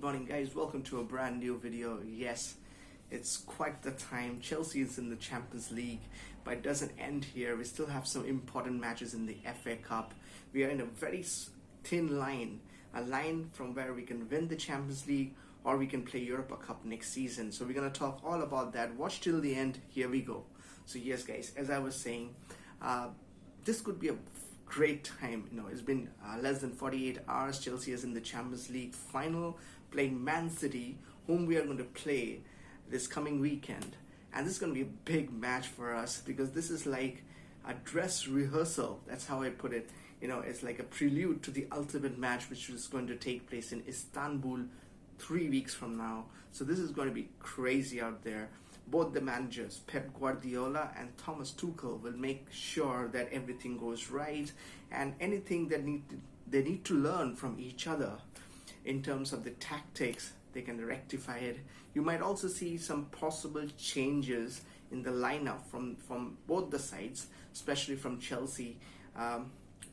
morning, guys. Welcome to a brand new video. Yes, it's quite the time. Chelsea is in the Champions League, but it doesn't end here. We still have some important matches in the FA Cup. We are in a very thin line, a line from where we can win the Champions League or we can play Europa Cup next season. So we're going to talk all about that. Watch till the end. Here we go. So yes, guys, as I was saying, this could be a great time. It's been less than 48 hours. Chelsea is in the Champions League final, playing Man City, whom we are going to play this coming weekend. And this is going to be a big match for us because this is like a dress rehearsal. That's how I put it. It's like a prelude to the ultimate match, which is going to take place in Istanbul 3 weeks from now. So this is going to be crazy out there. Both the managers, Pep Guardiola and Thomas Tuchel, will make sure that everything goes right, and anything that they need to learn from each other in terms of the tactics, they can rectify it. You might also see some possible changes in the lineup from both the sides, especially from Chelsea.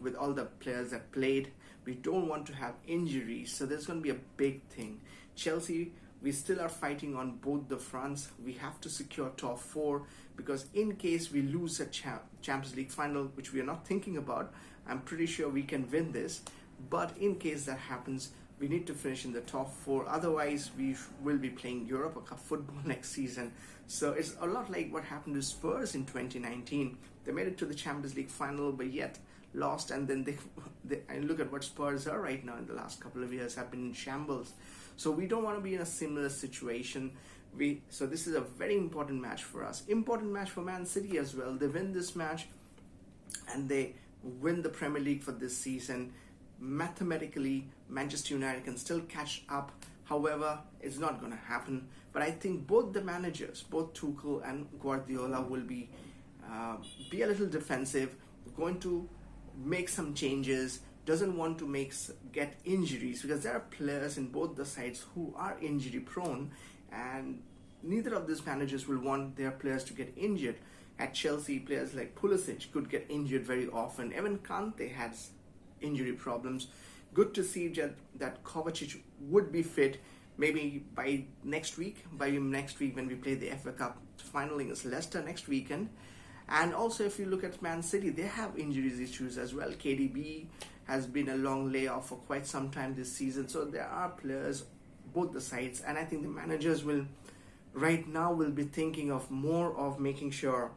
With all the players that played, we don't want to have injuries, so there's going to be a big thing. Chelsea, we still are fighting on both the fronts. We have to secure top 4 because in case we lose a Champions League final, which we are not thinking about, I'm pretty sure we can win this. But in case that happens, we need to finish in the top 4. Otherwise, we will be playing Europa Cup football next season. So it's a lot like what happened to Spurs in 2019. They made it to the Champions League final, but yet lost. And then and look at what Spurs are right now in the last couple of years, have been in shambles. So we don't want to be in a similar situation. So this is a very important match for us. Important match for Man City as well. They win this match and they win the Premier League for this season. Mathematically, Manchester United can still catch up. However, it's not going to happen. But I think both the managers, both Tuchel and Guardiola, will be a little defensive, going to make some changes, doesn't want to get injuries, because there are players in both the sides who are injury prone, and neither of these managers will want their players to get injured. At Chelsea, players like Pulisic could get injured very often. Even Kante has injury problems. Good to see that Kovacic would be fit maybe by next week when we play the FA Cup final against Leicester next weekend. And also, if you look at Man City, they have injuries issues as well. KDB has been a long layoff for quite some time this season. So there are players, both the sides. And I think the managers right now will be thinking of more of making sure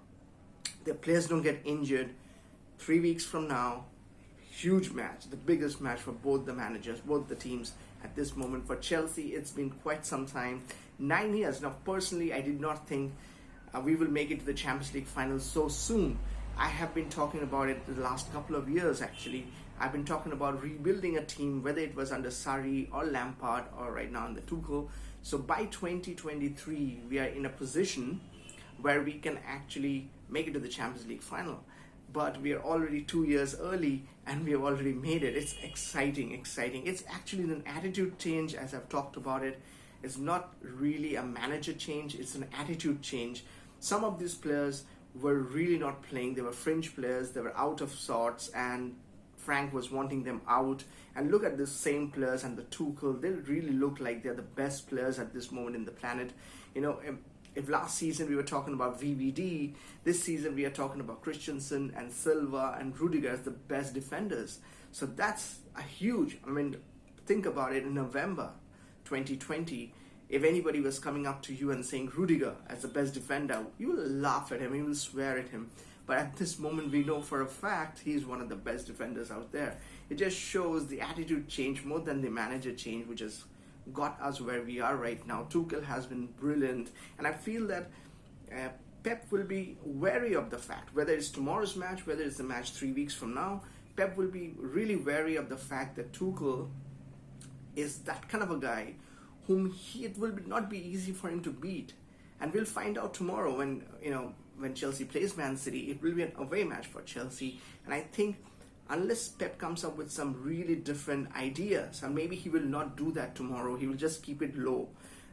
the players don't get injured. 3 weeks from now, huge match, the biggest match for both the managers, both the teams at this moment. For Chelsea, it's been quite some time, 9 years. Now, personally, I did not think we will make it to the Champions League final so soon. I have been talking about it the last couple of years, actually. I've been talking about rebuilding a team, whether it was under Sarri or Lampard or right now under Tuchel. So by 2023, we are in a position where we can actually make it to the Champions League final. But we are already 2 years early and we have already made it. It's exciting. It's actually an attitude change, as I've talked about it. It's not really a manager change, it's an attitude change. Some of these players were really not playing. They were fringe players, they were out of sorts, and Frank was wanting them out. And look at the same players and the Tuchel, they really look like they're the best players at this moment in the planet. If last season we were talking about VVD, this season we are talking about Christensen and Silva and Rudiger as the best defenders. So that's a huge, think about it. In November 2020, if anybody was coming up to you and saying Rudiger as the best defender, you will laugh at him, you will swear at him. But at this moment, we know for a fact he's one of the best defenders out there. It just shows the attitude change more than the manager change, which has got us where we are right now. Tuchel has been brilliant, and I feel that Pep will be wary of the fact, whether it's tomorrow's match, whether it's the match 3 weeks from now, Pep will be really wary of the fact that Tuchel is that kind of a guy whom it will not be easy for him to beat. And we'll find out tomorrow when Chelsea plays Man City. It will be an away match for Chelsea, and I think unless Pep comes up with some really different ideas, and maybe he will not do that tomorrow, he will just keep it low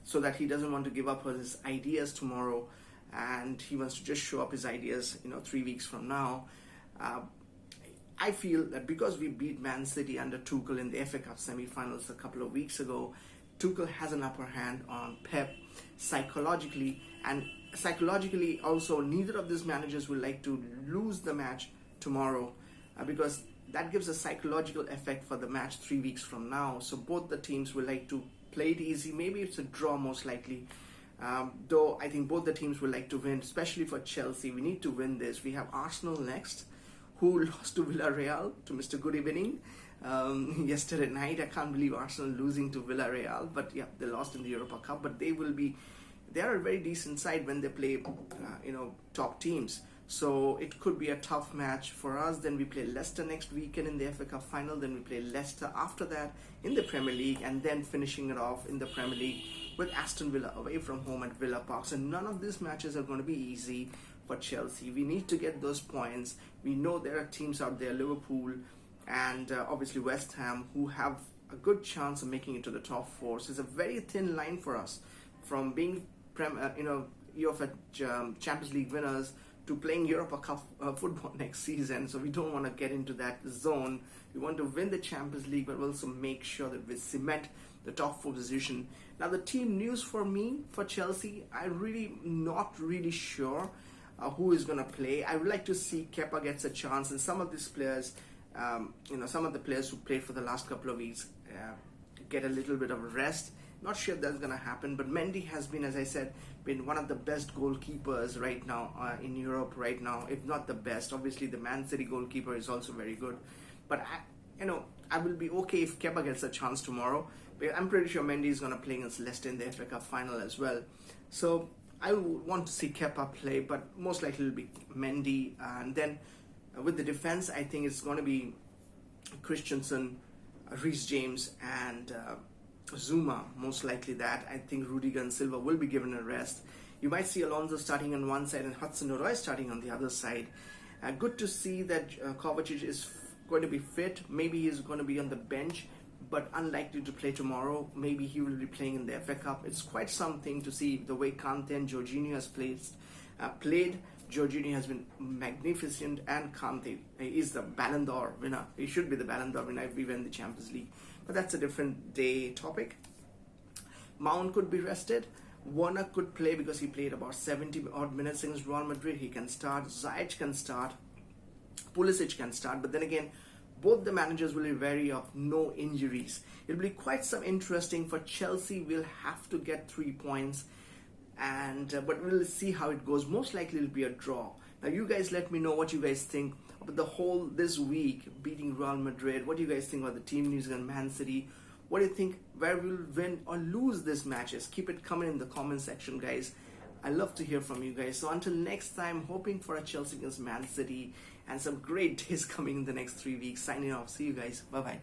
so that he doesn't want to give up his ideas tomorrow, and he wants to just show up his ideas 3 weeks from now. I feel that because we beat Man City under Tuchel in the FA Cup semi-finals a couple of weeks ago, Tuchel has an upper hand on Pep psychologically, and psychologically also neither of these managers would like to lose the match tomorrow, because that gives a psychological effect for the match 3 weeks from now. So both the teams will like to play it easy. Maybe it's a draw most likely. Though I think both the teams will like to win, especially for Chelsea. We need to win this. We have Arsenal next, who lost to Villarreal, to Mr. Good Evening, yesterday night. I can't believe Arsenal losing to Villarreal, but yeah, they lost in the Europa Cup. But they are a very decent side when they play, top teams. So it could be a tough match for us. Then we play Leicester next weekend in the FA Cup final. Then we play Leicester after that in the Premier League, and then finishing it off in the Premier League with Aston Villa away from home at Villa Park. So none of these matches are going to be easy for Chelsea. We need to get those points. We know there are teams out there, Liverpool and obviously West Ham, who have a good chance of making it to the top four. So it's a very thin line for us from being UEFA Champions League winners to playing Europa Cup football next season. So we don't want to get into that zone. We want to win the Champions League, but also make sure that we cement the top 4 position. Now the team news for me, for Chelsea, I'm really not really sure who is going to play. I would like to see Kepa gets a chance, and some of these players, some of the players who played for the last couple of weeks get a little bit of a rest. Not sure that's going to happen, but Mendy has been, as I said, been one of the best goalkeepers right now in Europe right now, if not the best. Obviously, the Man City goalkeeper is also very good. But I will be okay if Kepa gets a chance tomorrow. But I'm pretty sure Mendy is going to play against Leicester in the FA Cup final as well. So I would want to see Kepa play, but most likely it will be Mendy. And then with the defense, I think it's going to be Christensen, Reece James, and Zuma, most likely that. I think Rudiger and Silva will be given a rest. You might see Alonso starting on one side and Hudson-Odoi starting on the other side. Good to see that Kovacic is going to be fit. Maybe he's going to be on the bench, but unlikely to play tomorrow. Maybe he will be playing in the FA Cup. It's quite something to see the way Kante and Jorginho has played. Jorginho has been magnificent, and Kante is the Ballon d'Or winner. He should be the Ballon d'Or winner if we win the Champions League. But that's a different day topic. Mount could be rested. Werner could play because he played about 70 odd minutes against Real Madrid. He can start. Ziyech can start. Pulisic can start. But then again, both the managers will be wary of no injuries. It'll be quite some interesting for Chelsea. We'll have to get 3 points, but we'll see how it goes. Most likely it'll be a draw. Now you guys let me know what you guys think about the whole this week beating Real Madrid. What do you guys think about the team news and Man City? What do you think, where we'll win or lose these matches? Keep it coming in the comment section, guys. I love to hear from you guys. So until next time, hoping for a Chelsea against Man City and some great days coming in the next 3 weeks. Signing off. See you guys. Bye-bye.